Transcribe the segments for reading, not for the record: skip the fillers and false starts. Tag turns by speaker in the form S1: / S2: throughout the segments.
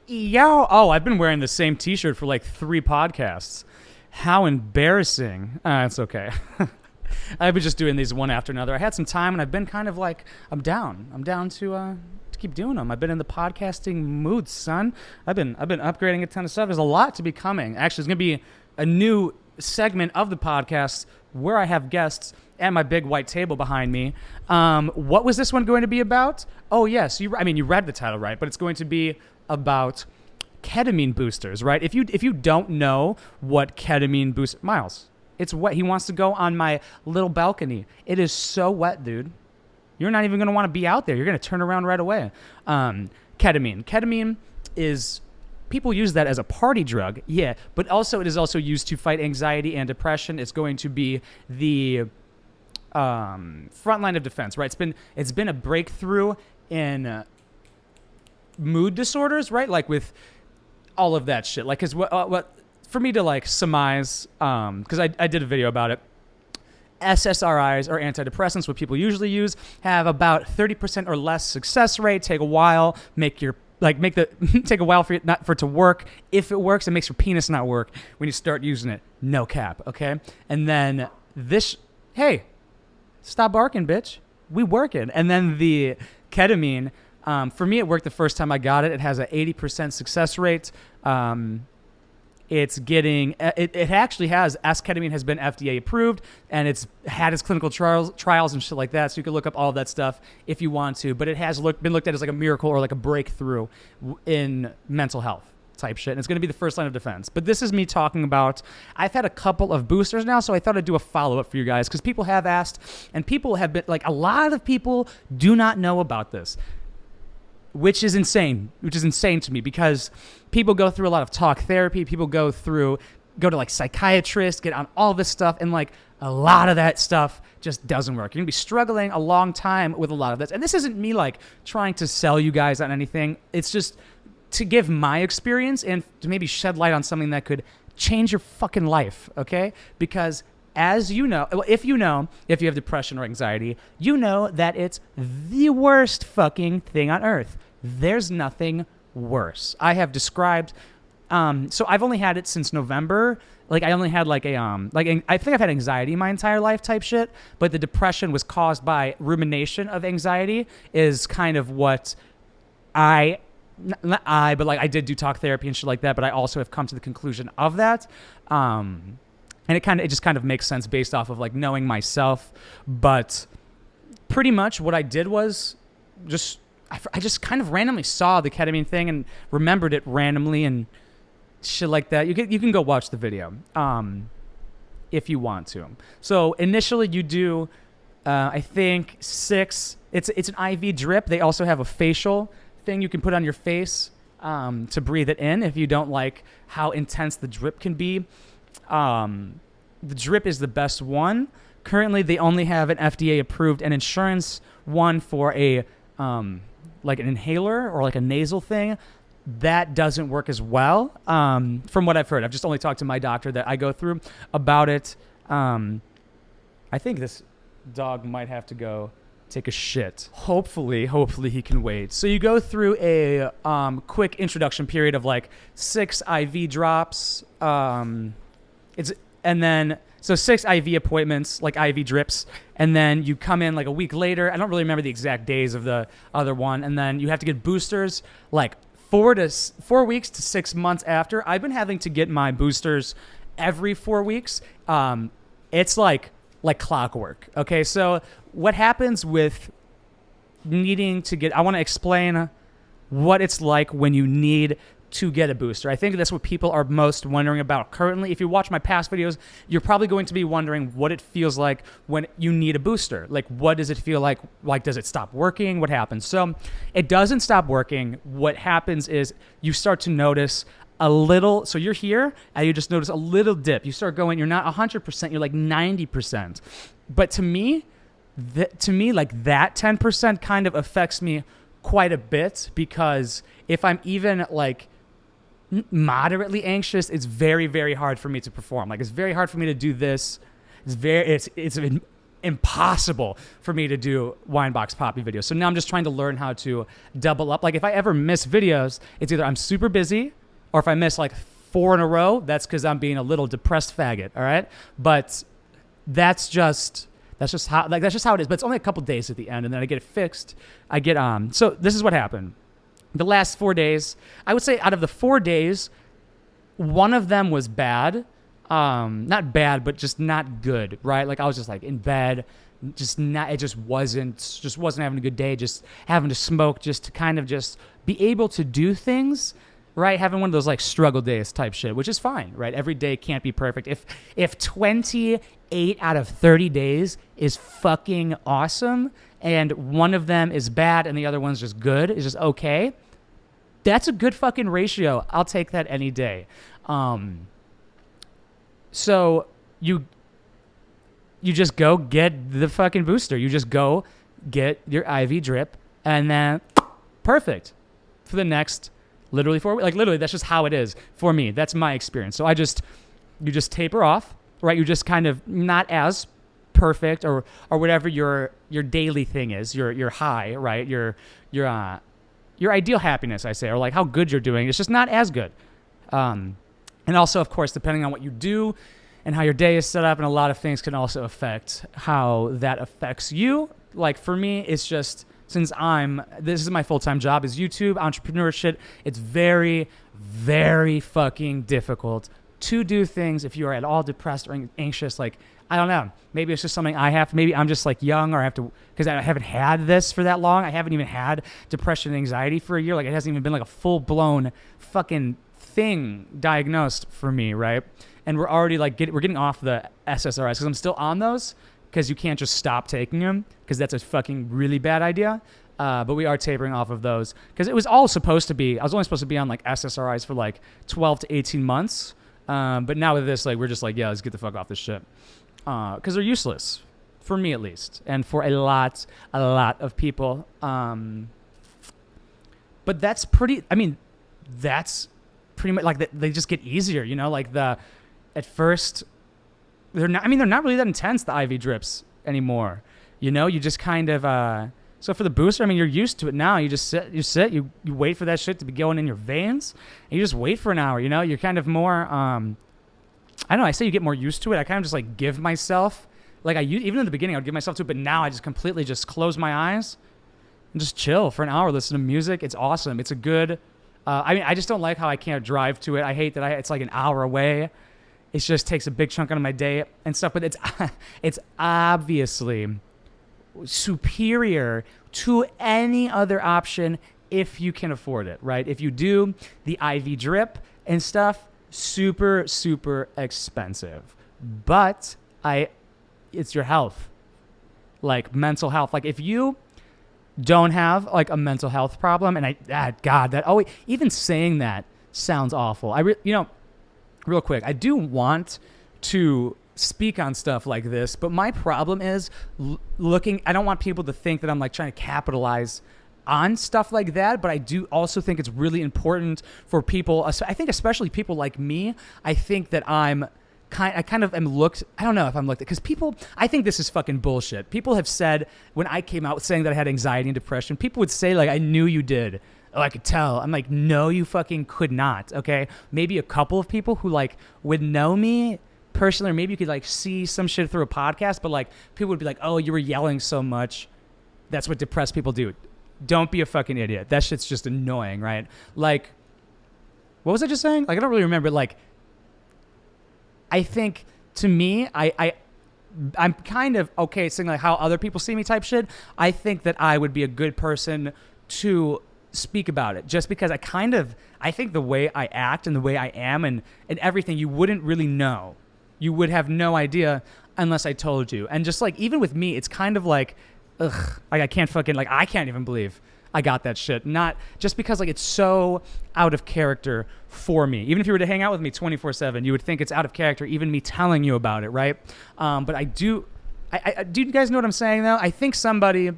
S1: Yo, oh, I've been wearing the same T-shirt for like 3 podcasts. How embarrassing. It's okay. I've been just doing these one after another. I had some time, and I've been kind of like, I'm down. I'm down to keep doing them. I've been in the podcasting mood, son. I've been upgrading a ton of stuff. There's a lot to be coming. Actually, there's gonna be a new segment of the podcast where I have guests and my big white table behind me. What was this one going to be about? Oh yes, you read the title right, but it's going to be about ketamine boosters, right? If you don't know what ketamine boost, Myles, it's wet. He wants to go on my little balcony. It is so wet, dude. You're not even going to want to be out there. You're going to turn around right away. Ketamine is, people use that as a party drug, yeah, but also it is also used to fight anxiety and depression. It's going to be the front line of defense, right? It's been a breakthrough in mood disorders, right? Like with all of that shit. Like, cause what for me to like surmise, cause I did a video about it. SSRIs or antidepressants, what people usually use, have about 30% or less success rate. Take a while, take a while for it to work. If it works, it makes your penis not work when you start using it. No cap, okay? And then hey, stop barking, bitch. We working. And then the ketamine, for me, it worked the first time I got it. It has an 80% success rate. It's getting, it actually has, ketamine has been FDA approved, and it's had its clinical trials and shit like that, so you can look up all of that stuff if you want to, but it has been looked at as like a miracle or like a breakthrough in mental health type shit, and it's going to be the first line of defense. But this is me talking about, I've had a couple of boosters now, so I thought I'd do a follow-up for you guys, because people have asked, and people have been, like, a lot of people do not know about this. Which is insane to me, because people go through a lot of talk therapy. People go to like psychiatrists, get on all this stuff, and like a lot of that stuff just doesn't work. You're gonna be struggling a long time with a lot of this. And this isn't me like trying to sell you guys on anything. It's just to give my experience and to maybe shed light on something that could change your fucking life, okay? Because as you know, if you have depression or anxiety, you know that it's the worst fucking thing on earth. There's nothing worse. I have described, so I've only had it since November. Like I only had I think I've had anxiety my entire life type shit, but the depression was caused by rumination of anxiety is kind of what I did do talk therapy and shit like that, but I also have come to the conclusion of that. And it just kind of makes sense based off of like knowing myself. But pretty much what I did was I just kind of randomly saw the ketamine thing and remembered it randomly and shit like that. You can go watch the video if you want to. So initially you do, I think 6. It's an IV drip. They also have a facial thing you can put on your face to breathe it in if you don't like how intense the drip can be. The drip is the best one. Currently, they only have an FDA approved and insurance one for a like an inhaler or like a nasal thing. That doesn't work as well. From what I've heard, I've just only talked to my doctor that I go through about it. I think this dog might have to go take a shit. Hopefully he can wait. So you go through a quick introduction period of like 6 IV drops. So 6 IV appointments, like IV drips, and then you come in like a week later. I don't really remember the exact days of the other one, and then you have to get boosters like 4 weeks to 6 months after. I've been having to get my boosters every 4 weeks. It's like clockwork. Okay, so what happens with needing to get? I want to explain what it's like when you need to get a booster. I think that's what people are most wondering about currently. If you watch my past videos, you're probably going to be wondering what it feels like when you need a booster. Like, what does it feel like? Like, does it stop working? What happens? So it doesn't stop working. What happens is you start to notice a little, so you're here and you just notice a little dip. You start going, you're not 100%, you're like 90%. But to me, like that 10% kind of affects me quite a bit, because if I'm even like moderately anxious, it's very, very hard for me to perform. Like, it's very hard for me to do this. It's impossible for me to do Wineboxpapi videos. So now I'm just trying to learn how to double up. Like if I ever miss videos, it's either I'm super busy, or if I miss like 4 in a row, that's because I'm being a little depressed faggot. All right, but that's just how it is. But it's only a couple days at the end, and then I get it fixed. I get So this is what happened. The last 4 days, I would say out of the 4 days, one of them was bad. Not bad, but just not good, right? Like I was just like in bed, it just wasn't having a good day, just having to smoke, just to kind of just be able to do things, right? Having one of those like struggle days type shit, which is fine, right? Every day can't be perfect. If 28 out of 30 days is fucking awesome, and one of them is bad and the other one's just good, is just okay, that's a good fucking ratio. I'll take that any day. So you just go get the fucking booster. You just go get your IV drip, and then perfect for the next literally 4 weeks. Like literally, that's just how it is for me. That's my experience. So you just taper off, right? You just kind of not as perfect or whatever your daily thing is, your high, right? Your ideal happiness, I say, or like how good you're doing. It's just not as good. And also, of course, depending on what you do and how your day is set up, and a lot of things can also affect how that affects you. Like for me, it's just, since this is my full-time job is YouTube, entrepreneurship, it's very, very fucking difficult to do things if you are at all depressed or anxious. Like, I don't know, maybe it's just something I have, maybe I'm just like young, or I have to, because I haven't had this for that long. I haven't even had depression and anxiety for a year. Like it hasn't even been like a full-blown fucking thing diagnosed for me, right? And we're already like we're getting off the SSRIs because I'm still on those, because you can't just stop taking them, because that's a fucking really bad idea. But we are tapering off of those, because it was all supposed to be, I was only supposed to be on like SSRIs for like 12 to 18 months. But now with this, like we're just like, yeah, let's get the fuck off this shit, because they're useless for me at least, and for a lot of people. But that's pretty much like they just get easier, you know, like at first they're not really that intense, the IV drips anymore, you know. You just kind of so for the booster, I mean, you're used to it now. You just sit, you wait for that shit to be going in your veins, and you just wait for an hour, you know. You're kind of more I don't know, I say you get more used to it. I kind of just like give myself, like even in the beginning I would give myself to it, but now I just completely just close my eyes and just chill for an hour, listen to music. It's awesome. It's a good I just don't like how I can't drive to it. I hate that it's like an hour away. It just takes a big chunk out of my day and stuff. But it's obviously superior to any other option if you can afford it, right? If you do, the IV drip and stuff, super, super expensive. But it's your health, like mental health. Like if you don't have like a mental health problem, and even saying that sounds awful. Real quick, I do want to speak on stuff like this, but my problem is I don't want people to think that I'm like trying to capitalize on stuff like that, but I do also think it's really important for people, I think especially people like me. I think that I kind of am looked, I don't know if I'm looked at, because I think this is fucking bullshit. People have said, when I came out saying that I had anxiety and depression, people would say like, I knew you did. Oh, I could tell. I'm like, no, you fucking could not, okay? Maybe a couple of people who like would know me personally, or maybe you could like see some shit through a podcast, but like people would be like, oh, you were yelling so much. That's what depressed people do. Don't be a fucking idiot. That shit's just annoying, right? Like, what was I just saying? Like, I don't really remember. Like, I think to me, I'm kind of okay saying like how other people see me type shit. I think that I would be a good person to speak about it, just because I think the way I act and the way I am and everything, you wouldn't really know. You would have no idea unless I told you. And just like, even with me, it's kind of like, ugh, like I can't even believe I got that shit. Not just because like it's so out of character for me. Even if you were to hang out with me 24/7, you would think it's out of character, even me telling you about it, right? But I do you guys know what I'm saying though? I think somebody,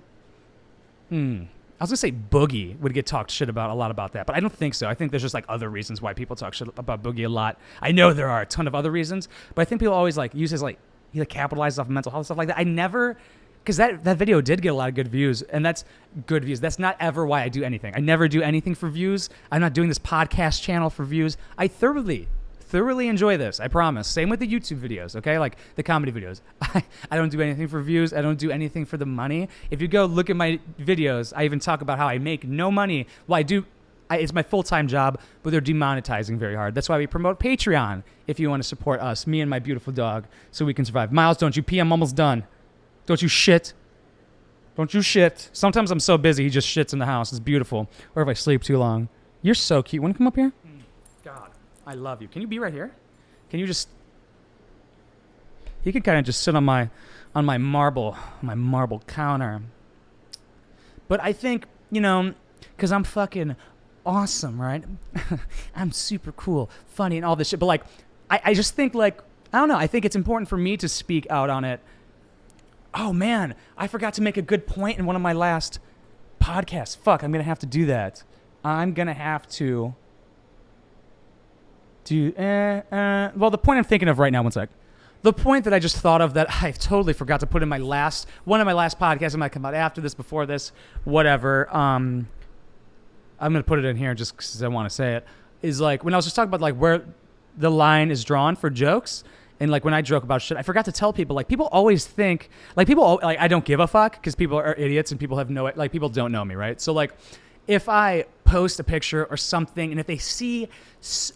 S1: I was gonna say Boogie would get talked shit about a lot about that, but I don't think so. I think there's just like other reasons why people talk shit about Boogie a lot. I know there are a ton of other reasons, but I think people always like use his like he like capitalizes off of mental health stuff like that. I never, because that video did get a lot of good views, and that's good views. That's not ever why I do anything. I never do anything for views. I'm not doing this podcast channel for views. I thoroughly enjoy this. I promise. Same with the YouTube videos, okay? Like the comedy videos. I don't do anything for views. I don't do anything for the money. If you go look at my videos, I even talk about how I make no money. Well, it's my full-time job, but they're demonetizing very hard. That's why we promote Patreon if you want to support us, me and my beautiful dog, so we can survive. Myles, don't you pee? I'm almost done. Don't you shit. Don't you shit. Sometimes I'm so busy, he just shits in the house. It's beautiful. Or if I sleep too long. You're so cute. Want to come up here? God, I love you. Can you be right here? Can you just... He can kind of just sit on my marble counter. But I think, you know, because I'm fucking awesome, right? I'm super cool, funny, and all this shit. But, like, I just think, like, I don't know. I think it's important for me to speak out on it. Oh, man, I forgot to make a good point in one of my last podcasts. Fuck, I'm going to have to do that. I'm going to have to do... well, the point I'm thinking of right now, one sec. The point that I just thought of that I totally forgot to put in one of my last podcasts. It might come out after this, before this, whatever. I'm going to put it in here just because I want to say it. Is like when I was just talking about like where the line is drawn for jokes. And like when I joke about shit, I forgot to tell people, like people always think, like I don't give a fuck because people are idiots and people have people don't know me, right? So like if I post a picture or something and if they see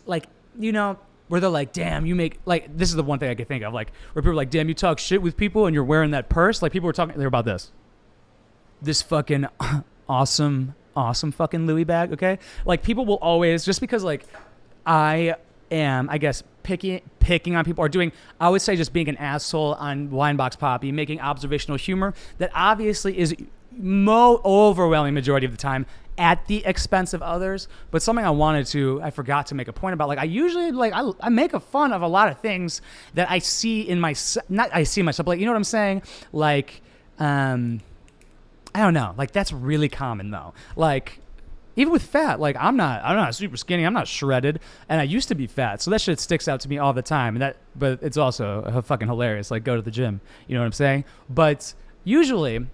S1: like, you know, where they're like, damn, you make, like, this is the one thing I can think of, like where people are like, damn, you talk shit with people and you're wearing that purse. Like people were talking, they're about this fucking awesome fucking Louis bag, okay? Like people will always, just because like I am, I guess, picking on people or doing, I would say just being an asshole on Wineboxpapi, making observational humor that obviously is overwhelming majority of the time at the expense of others. But something I forgot to make a point about, like I usually, like I make a fun of a lot of things that I see in myself, like, you know what I'm saying? Like, I don't know, like that's really common though. Like, even with fat, like I'm not super skinny, I'm not shredded, and I used to be fat, so that shit sticks out to me all the time. But it's also fucking hilarious. Like go to the gym, you know what I'm saying? But usually, I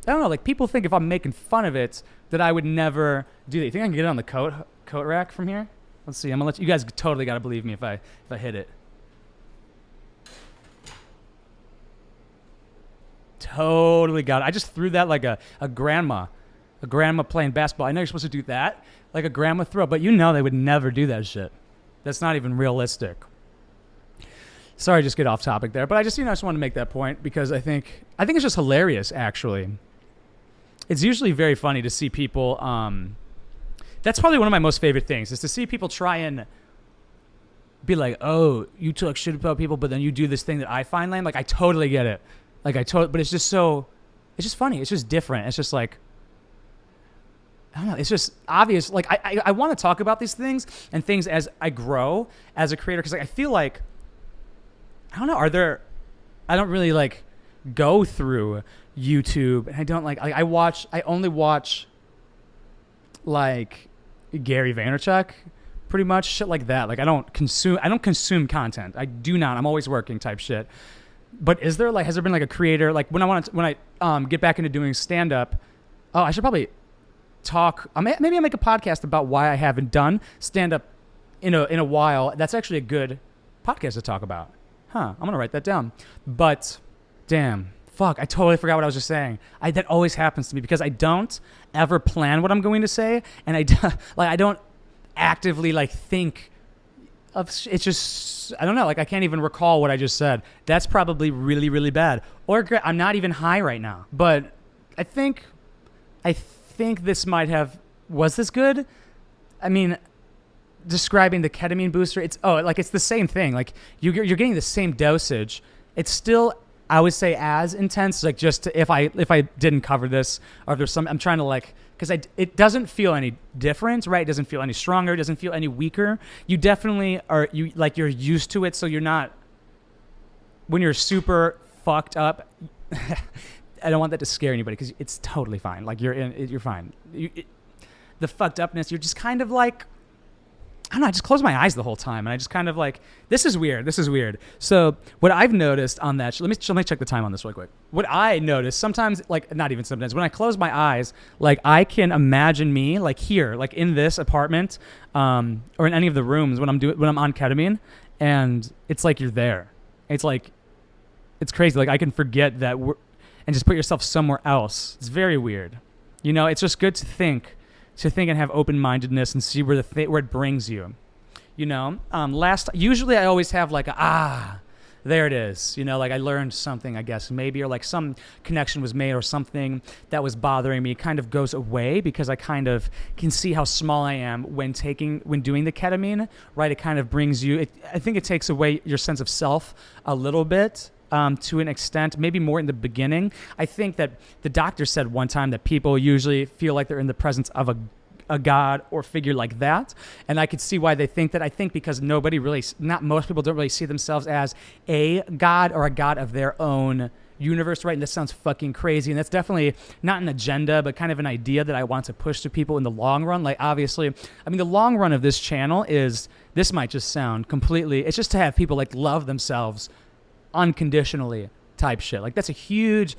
S1: don't know. Like people think if I'm making fun of it, that I would never do that. You think I can get it on the coat rack from here? Let's see. I'm gonna let you guys totally gotta believe me if I hit it. Totally got it. I just threw that like a grandma. A grandma playing basketball. I know you're supposed to do that, like a grandma throw, but you know they would never do that shit. That's not even realistic. Sorry, just get off topic there, but I just wanted to make that point because I think it's just hilarious. Actually, it's usually very funny to see people. That's probably one of my most favorite things is to see people try and be like, "Oh, you talk shit about people, but then you do this thing that I find lame." Like I totally get it. But it's just funny. It's just different. It's just like. I don't know. It's just obvious. Like I want to talk about these things and things as I grow as a creator because like I feel like I don't know. I don't really like go through YouTube and I don't like I only watch like Gary Vaynerchuk, pretty much shit like that. Like I don't consume content. I do not. I'm always working type shit. But has there been like a creator like when I get back into doing stand up? Oh, I should probably. Maybe I'll make a podcast about why I haven't done stand-up in a while. That's actually a good podcast to talk about. I'm gonna write that down. But damn, fuck, I totally forgot what I was just saying. That always happens to me because I don't ever plan what I'm going to say, and I don't actively like think of. It's just I don't know. Like I can't even recall what I just said. That's probably really really bad. Or I'm not even high right now. But I think this might have. Was this good? I mean, describing the ketamine booster, it's the same thing. Like you're getting the same dosage. It's still, I would say, as intense. Like if I didn't cover this, or if there's some, I'm trying to like, because it doesn't feel any different, right? It doesn't feel any stronger. It doesn't feel any weaker. You definitely are. You're used to it, so you're not. When you're super fucked up. I don't want that to scare anybody because it's totally fine. Like you're fine. The fucked upness, you're just kind of like, I don't know, I just close my eyes the whole time, and I just kind of like, this is weird. So what I've noticed on that, let me check the time on this real quick. What I notice sometimes, like not even sometimes, when I close my eyes, like I can imagine me like here, like in this apartment, or in any of the rooms when I'm on ketamine, and it's like you're there. It's like, it's crazy. Like I can forget that and just put yourself somewhere else. It's very weird. You know, it's just good to think and have open-mindedness and see where where it brings you. You know, usually I always have like there it is. You know, like I learned something, I guess, maybe, or like some connection was made or something that was bothering me kind of goes away because I kind of can see how small I am when doing the ketamine, right? It kind of brings you, I think it takes away your sense of self a little bit. To an extent, maybe more in the beginning. I think that the doctor said one time that people usually feel like they're in the presence of a god or figure like that. And I could see why they think that. I think because not most people don't really see themselves as a god or a god of their own universe, right? And this sounds fucking crazy. And that's definitely not an agenda, but kind of an idea that I want to push to people in the long run. Like, obviously, I mean, the long run of this channel this might just sound completely, it's just to have people like love themselves unconditionally type shit. Like that's a huge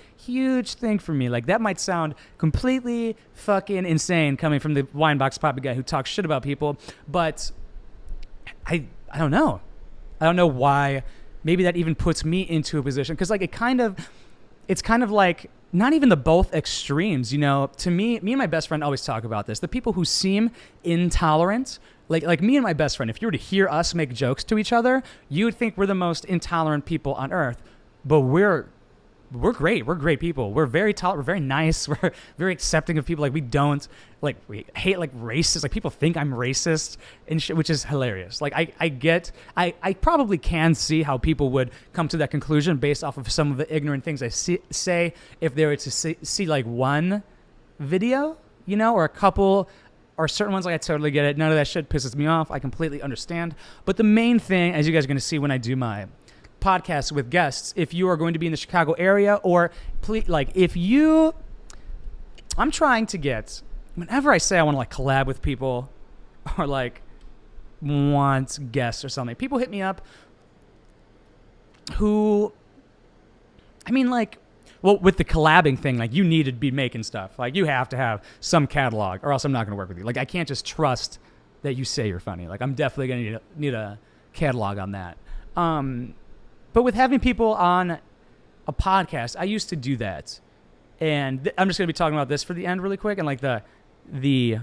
S1: thing for me. Like that might sound completely fucking insane coming from the Wineboxpapi guy who talks shit about people, but I don't know. I don't know why maybe that even puts me into a position, because like it's kind of like not even the both extremes, you know. To me and my best friend always talk about this. The people who seem intolerant, like me and my best friend, if you were to hear us make jokes to each other, you would think we're the most intolerant people on earth. But we're great. We're great people. We're very tolerant. We're very nice. We're very accepting of people. Like we hate like racist. Like people think I'm racist and shit, which is hilarious. Like I probably can see how people would come to that conclusion based off of some of the ignorant things I say if they were to see like one video, you know, or a couple. Or certain ones, like I totally get it. None of that shit pisses me off. I completely understand. But the main thing, as you guys are going to see when I do my podcast with guests, if you are going to be in the Chicago area, or please, like I'm trying to get, whenever I say I want to like collab with people or like want guests or something, people hit me up who, I mean, like, well, with the collabing thing, like you need to be making stuff. Like you have to have some catalog, or else I'm not going to work with you. Like I can't just trust that you say you're funny. Like I'm definitely going to need a catalog on that. But with having people on a podcast, I used to do that, and I'm just going to be talking about this for the end really quick, and like the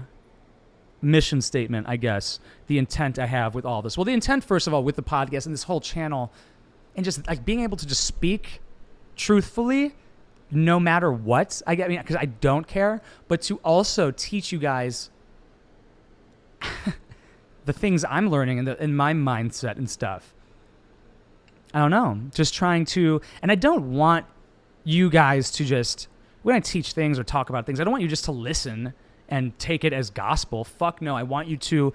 S1: mission statement, I guess, the intent I have with all this. Well, the intent, first of all, with the podcast and this whole channel, and just like being able to just speak truthfully, no matter what. I mean, because I don't care, but to also teach you guys the things I'm learning in my mindset and stuff. I don't know, just trying to, and I don't want you guys to just, when I teach things or talk about things, I don't want you just to listen and take it as gospel. Fuck no. I want you to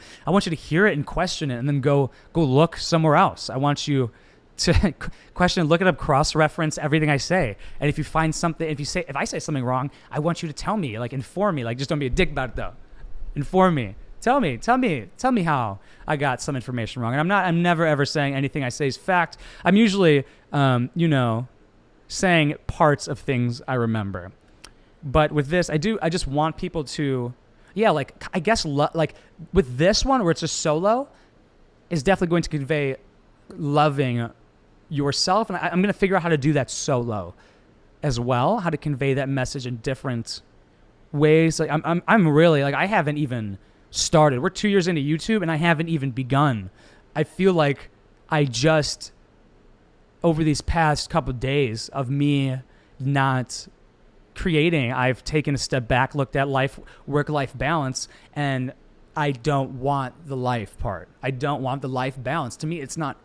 S1: hear it and question it, and then go look somewhere else. I want you to question, look it up, cross-reference everything I say. And if you find something, if I say something wrong, I want you to tell me, like inform me. Like just don't be a dick about it though. Inform me. Tell me how I got some information wrong. And I'm never ever saying anything I say is fact. I'm usually, saying parts of things I remember. But with this, I just want people to, like, I guess, like with this one where it's just solo, is definitely going to convey loving yourself. And I'm going to figure out how to do that solo as well, how to convey that message in different ways. Like I'm really, like, I haven't even started. We're 2 years into YouTube and I haven't even begun. I feel like I just, over these past couple of days of me not creating, I've taken a step back, looked at work-life balance, and I don't want the life part. I don't want the life balance. To me, it's not,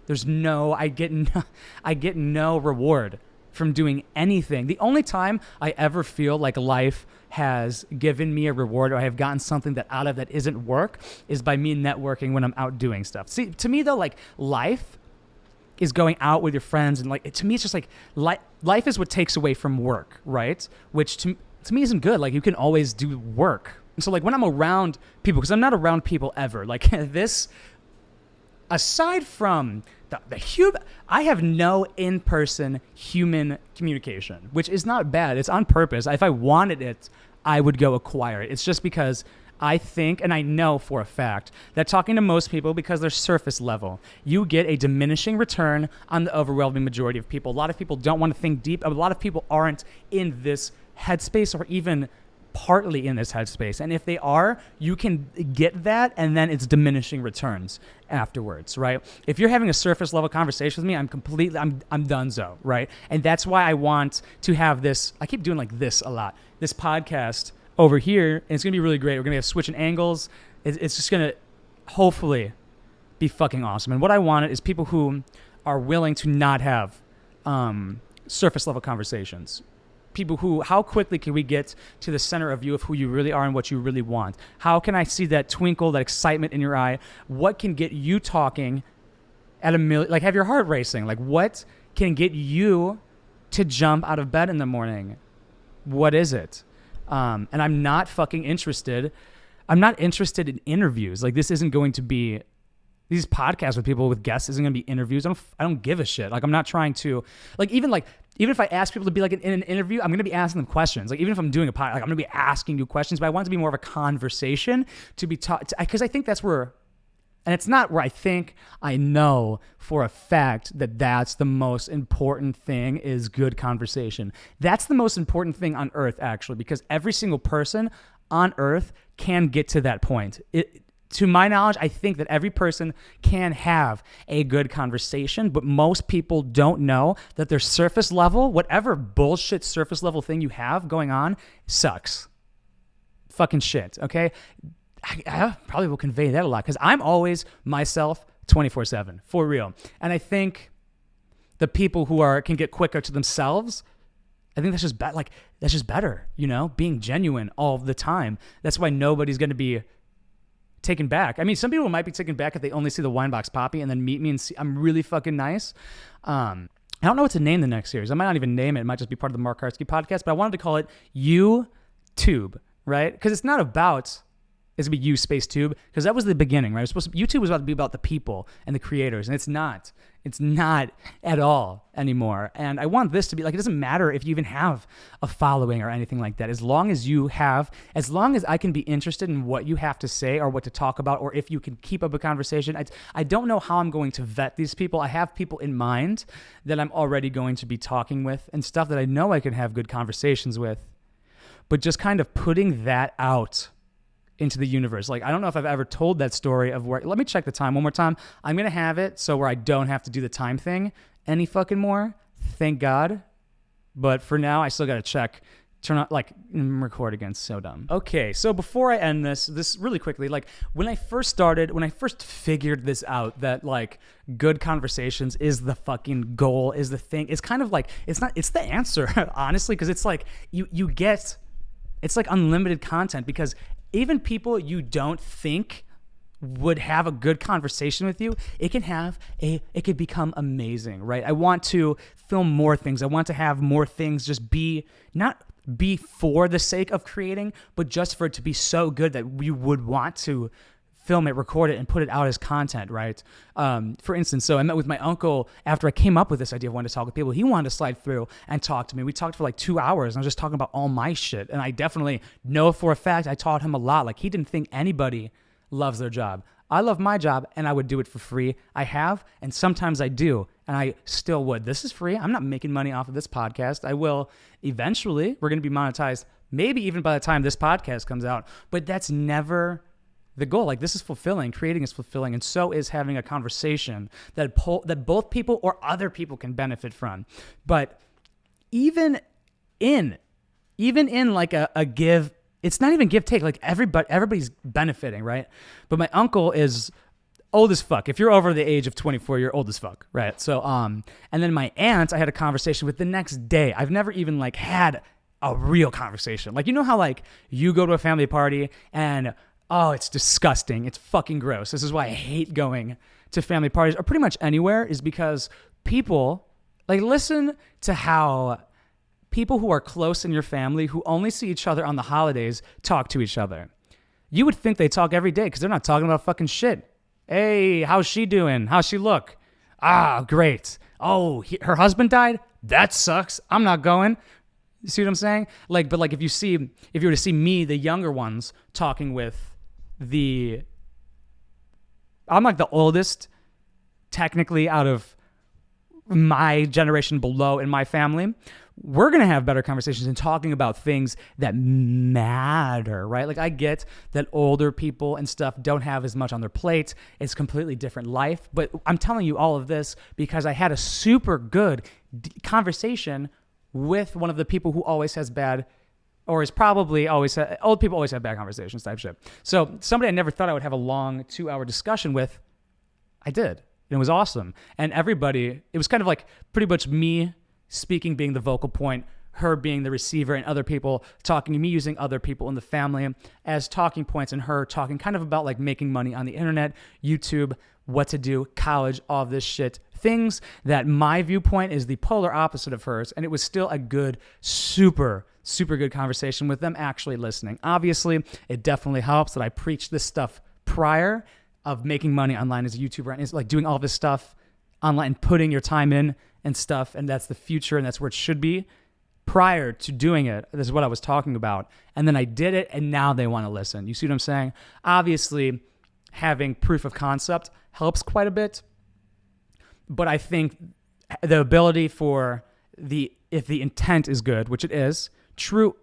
S1: I get no reward from doing anything. The only time I ever feel like life has given me a reward, or I have gotten something out of that isn't work, is by me networking when I'm out doing stuff. See, to me though, like, life is going out with your friends, and like, to me it's just like life is what takes away from work, right? Which to me isn't good. Like, you can always do work, So like when I'm around people, because I'm not around people ever, like this, aside from the human, I have no in-person human communication, which is not bad. It's on purpose. If I wanted it, I would go acquire it. It's just because I think, and I know for a fact, that talking to most people, because they're surface level, you get a diminishing return on the overwhelming majority of people. A lot of people don't want to think deep. A lot of people aren't in this headspace or even partly in this headspace. And if they are, you can get that, and then it's diminishing returns afterwards, right? If you're having a surface level conversation with me, I'm donezo, right? And that's why I want to have this, I keep doing like this a lot, this podcast over here, and it's going to be really great. We're going to have switching angles. It's just going to hopefully be fucking awesome. And what I wanted is people who are willing to not have surface level conversations. People who, how quickly can we get to the center of you of who you really are and what you really want? How can I see that twinkle, that excitement in your eye? What can get you talking at a million, like have your heart racing? Like what can get you to jump out of bed in the morning? What is it? And I'm not fucking interested. I'm not interested in interviews. Like this isn't going to be, these podcasts with people, with guests isn't going to be interviews. I don't give a shit. Like I'm not trying to, like even if I ask people to be like in an interview, I'm going to be asking them questions. Like even if I'm doing a podcast, like I'm going to be asking you questions, but I want it to be more of a conversation to be taught, because I think that's where, and it's not where I think, I know for a fact that that's the most important thing is good conversation. That's the most important thing on earth, actually, because every single person on earth can get to that point. To my knowledge, I think that every person can have a good conversation, but most people don't know that their surface level, whatever bullshit surface level thing you have going on, sucks. Fucking shit, okay? I probably will convey that a lot because I'm always myself 24/7, for real. And I think the people who can get quicker to themselves, I think that's just better, you know, being genuine all the time. That's why nobody's going to be taken back. I mean, some people might be taken back if they only see the Wineboxpapi and then meet me and see I'm really fucking nice. I don't know what to name the next series. I might not even name it. It might just be part of the Mark Karski podcast, but I wanted to call it YouTube, right? Because it's not about, it's going to be you space tube, because that was the beginning, right? YouTube was about to be about the people and the creators, and it's not. It's not at all anymore. And I want this to be like, it doesn't matter if you even have a following or anything like that. As long as I can be interested in what you have to say or what to talk about, or if you can keep up a conversation. I don't know how I'm going to vet these people. I have people in mind that I'm already going to be talking with and stuff that I know I can have good conversations with. But just kind of putting that out into the universe. Like, I don't know if I've ever told that story of where, let me check the time one more time. I'm going to have it so where I don't have to do the time thing any fucking more. Thank God. But for now, I still got to turn on, record again. So dumb. Okay. So before I end this really quickly, like when I first figured this out, that like good conversations is the fucking goal, is the thing. It's kind of like, it's the answer, honestly. Cause it's like it's like unlimited content, because even people you don't think would have a good conversation with you, it could become amazing, right? I want to film more things. I want to have more things just not be for the sake of creating, but just for it to be so good that we would want to film it, record it, and put it out as content, right? For instance, so I met with my uncle after I came up with this idea of wanting to talk with people. He wanted to slide through and talk to me. We talked for like 2 hours, and I was just talking about all my shit. And I definitely know for a fact I taught him a lot. Like, he didn't think anybody loves their job. I love my job, and I would do it for free. I have, and sometimes I do, and I still would. This is free. I'm not making money off of this podcast. I will eventually. We're going to be monetized, maybe even by the time this podcast comes out. But that's never the goal. Like, this is fulfilling. Creating is fulfilling, and so is having a conversation that both people or other people can benefit from. But even in like a give, it's not even give take. Like, everybody's benefiting, right? But my uncle is old as fuck. If you're over the age of 24, you're old as fuck, right? So and then my aunt, I had a conversation with the next day. I've never even like had a real conversation. Like, you know how like you go to a family party and oh, it's disgusting. It's fucking gross. This is why I hate going to family parties or pretty much anywhere, is because people, like, listen to how people who are close in your family who only see each other on the holidays talk to each other. You would think they talk every day because they're not talking about fucking shit. Hey, how's she doing? How's she look? Ah, great. Oh, her husband died? That sucks. I'm not going. You see what I'm saying? Like, but like if you were to see me, the younger ones, talking with I'm like the oldest, technically, out of my generation below in my family. We're going to have better conversations and talking about things that matter, right? Like I get that older people and stuff don't have as much on their plate. It's a completely different life. But I'm telling you all of this because I had a super good conversation with one of the people who always has bad, or is probably always, old people always have bad conversations type shit. So somebody I never thought I would have a long 2-hour discussion with, I did. And it was awesome. And everybody, it was kind of like pretty much me speaking being the vocal point, her being the receiver, and other people talking to me, using other people in the family as talking points, and her talking kind of about like making money on the internet, YouTube, what to do, college, all of this shit. Things that my viewpoint is the polar opposite of hers. And it was still a good, super good conversation with them actually listening. Obviously, it definitely helps that I preach this stuff prior of making money online as a YouTuber, and it's like doing all this stuff online, putting your time in and stuff, and that's the future, and that's where it should be. Prior to doing it, this is what I was talking about, and then I did it, and now they want to listen. You see what I'm saying? Obviously, having proof of concept helps quite a bit, but I think the ability for if the intent is good, which it is, true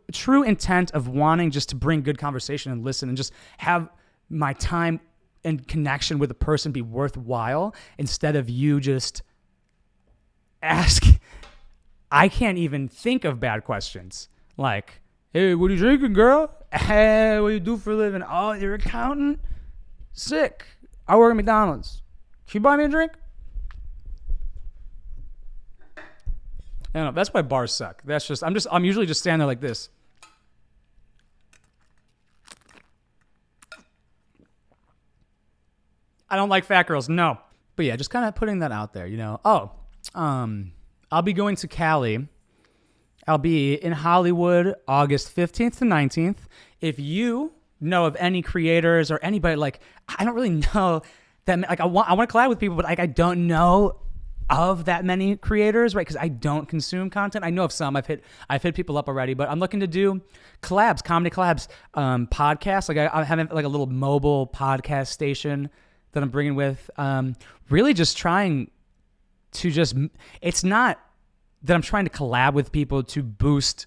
S1: intent of wanting just to bring good conversation and listen and just have my time and connection with a person be worthwhile instead of you just ask. I can't even think of bad questions like, hey, what are you drinking, girl? Hey, what do you do for a living? Oh, you're an accountant? Sick. I work at McDonald's. Can you buy me a drink? I don't know. That's why bars suck. I'm usually just standing there like this. I don't like fat girls. No. But yeah, just kind of putting that out there, you know. I'll be going to Cali. I'll be in Hollywood August 15th to 19th. If you know of any creators or anybody, like, I don't really know that, like, I want to collab with people, but like I don't know of that many creators, right? Because I don't consume content. I know of some. I've hit people up already, but I'm looking to do collabs, comedy collabs, podcasts. Like I'm having like a little mobile podcast station that I'm bringing with. Really just trying to it's not that I'm trying to collab with people to boost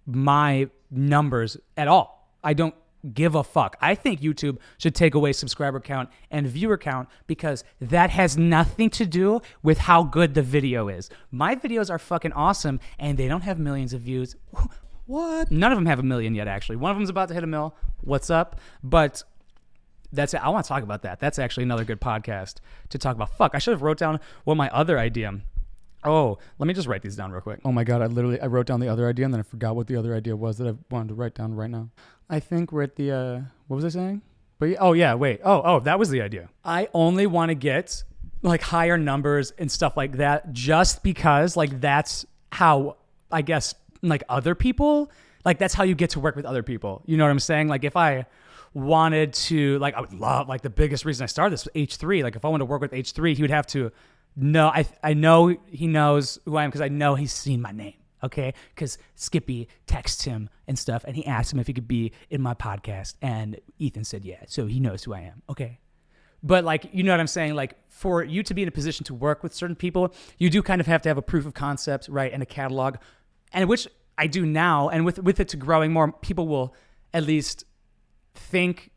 S1: my numbers at all. I don't give a fuck. I think YouTube should take away subscriber count and viewer count because that has nothing to do with how good the video is. My videos are fucking awesome and they don't have millions of views. What? None of them have 1 million yet, actually. One of them's about to hit 1 mil. What's up? But that's it. I want to talk about that. That's actually another good podcast to talk about. Fuck, I should have wrote down what my other idea. Oh, let me just write these down real quick. Oh my God, I wrote down the other idea and then I forgot what the other idea was that I wanted to write down right now. I think we're at the, what was I saying? But wait. Oh, that was the idea. I only want to get like higher numbers and stuff like that just because like that's how, I guess, like other people, like that's how you get to work with other people. You know what I'm saying? Like if I wanted to, like I would love, like the biggest reason I started this was H3. Like if I wanted to work with H3, he would have to know, I know he knows who I am because I know he's seen my name, okay? Because Skippy texts him and stuff and he asked him if he could be in my podcast and Ethan said yeah, so he knows who I am, okay? But like, you know what I'm saying? Like for you to be in a position to work with certain people, you do kind of have to have a proof of concept, right? And a catalog, and which I do now. And with it to growing more, people will at least think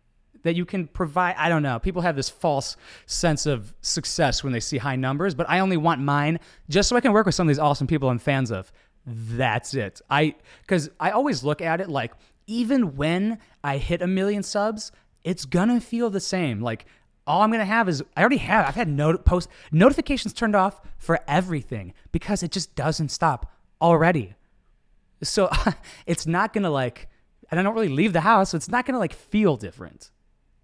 S1: that you can provide. I don't know. People have this false sense of success when they see high numbers, but I only want mine just so I can work with some of these awesome people I'm fans of. That's it. Because I always look at it like, even when I hit 1 million subs, it's gonna feel the same. Like all I'm gonna have is, I've had notifications turned off for everything because it just doesn't stop already. So it's not gonna like, and I don't really leave the house, so it's not gonna like feel different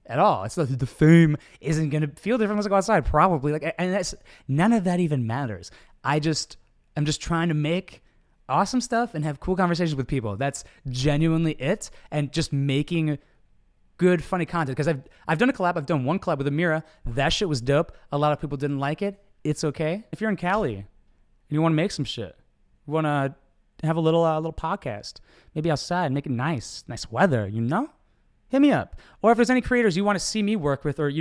S1: at all. It's the fame isn't gonna feel different as I go outside, probably. Like, and that's none of that even matters. I'm just trying to make awesome stuff and have cool conversations with people. That's genuinely it, and just making good, funny content. Because I've done a collab. I've done one collab with Amira. That shit was dope. A lot of people didn't like it. It's okay. If you're in Cali and you want to make some shit, you want to have a little podcast, maybe outside, make it nice weather, hit me up. Or if there's any creators you want to see me work with, or,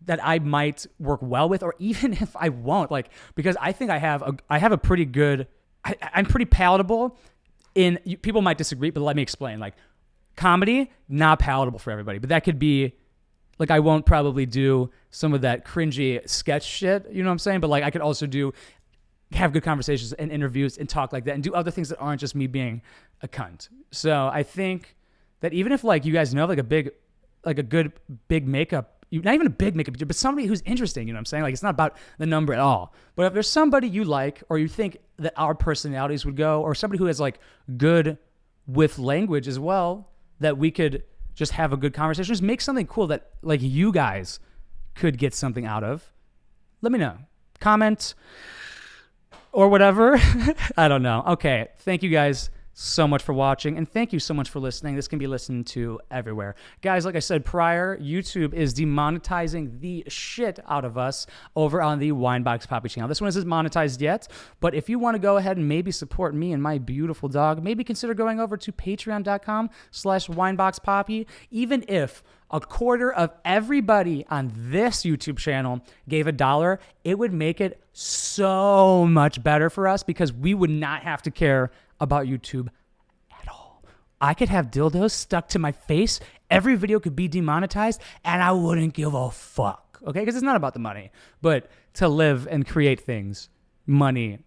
S1: that I might work well with, or even if I won't, like, because I think I have a pretty good, I'm pretty palatable in, people might disagree, but let me explain. Like, comedy, not palatable for everybody, but that could be, like, I won't probably do some of that cringy sketch shit, you know what I'm saying? But, like, I could also have good conversations and interviews and talk like that and do other things that aren't just me being a cunt. So I think that even if, like, you guys know, like, a good big makeup, not even a big makeup, but somebody who's interesting, you know what I'm saying? Like, it's not about the number at all. But if there's somebody you like, or you think that our personalities would go, or somebody who has, like, good with language as well, that we could just have a good conversation, just make something cool that, like, you guys could get something out of, let me know. Comment or whatever. I don't know. Okay. Thank you guys so much for watching, and thank you so much for listening. This can be listened to everywhere. Guys, like I said prior, YouTube is demonetizing the shit out of us over on the Wineboxpapi channel. This one isn't monetized yet, but if you want to go ahead and maybe support me and my beautiful dog, maybe consider going over to patreon.com/Wineboxpapi. Even if a quarter of everybody on this YouTube channel gave $1, it would make it so much better for us, because we would not have to care about YouTube at all. I could have dildos stuck to my face. Every video could be demonetized, and I wouldn't give a fuck. Okay? Because it's not about the money, but to live and create things, money's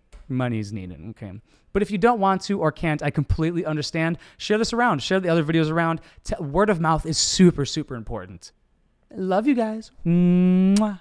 S1: needed. Okay? But if you don't want to or can't, I completely understand. Share this around. Share the other videos around. Word of mouth is super, super important. Love you guys. Mwah.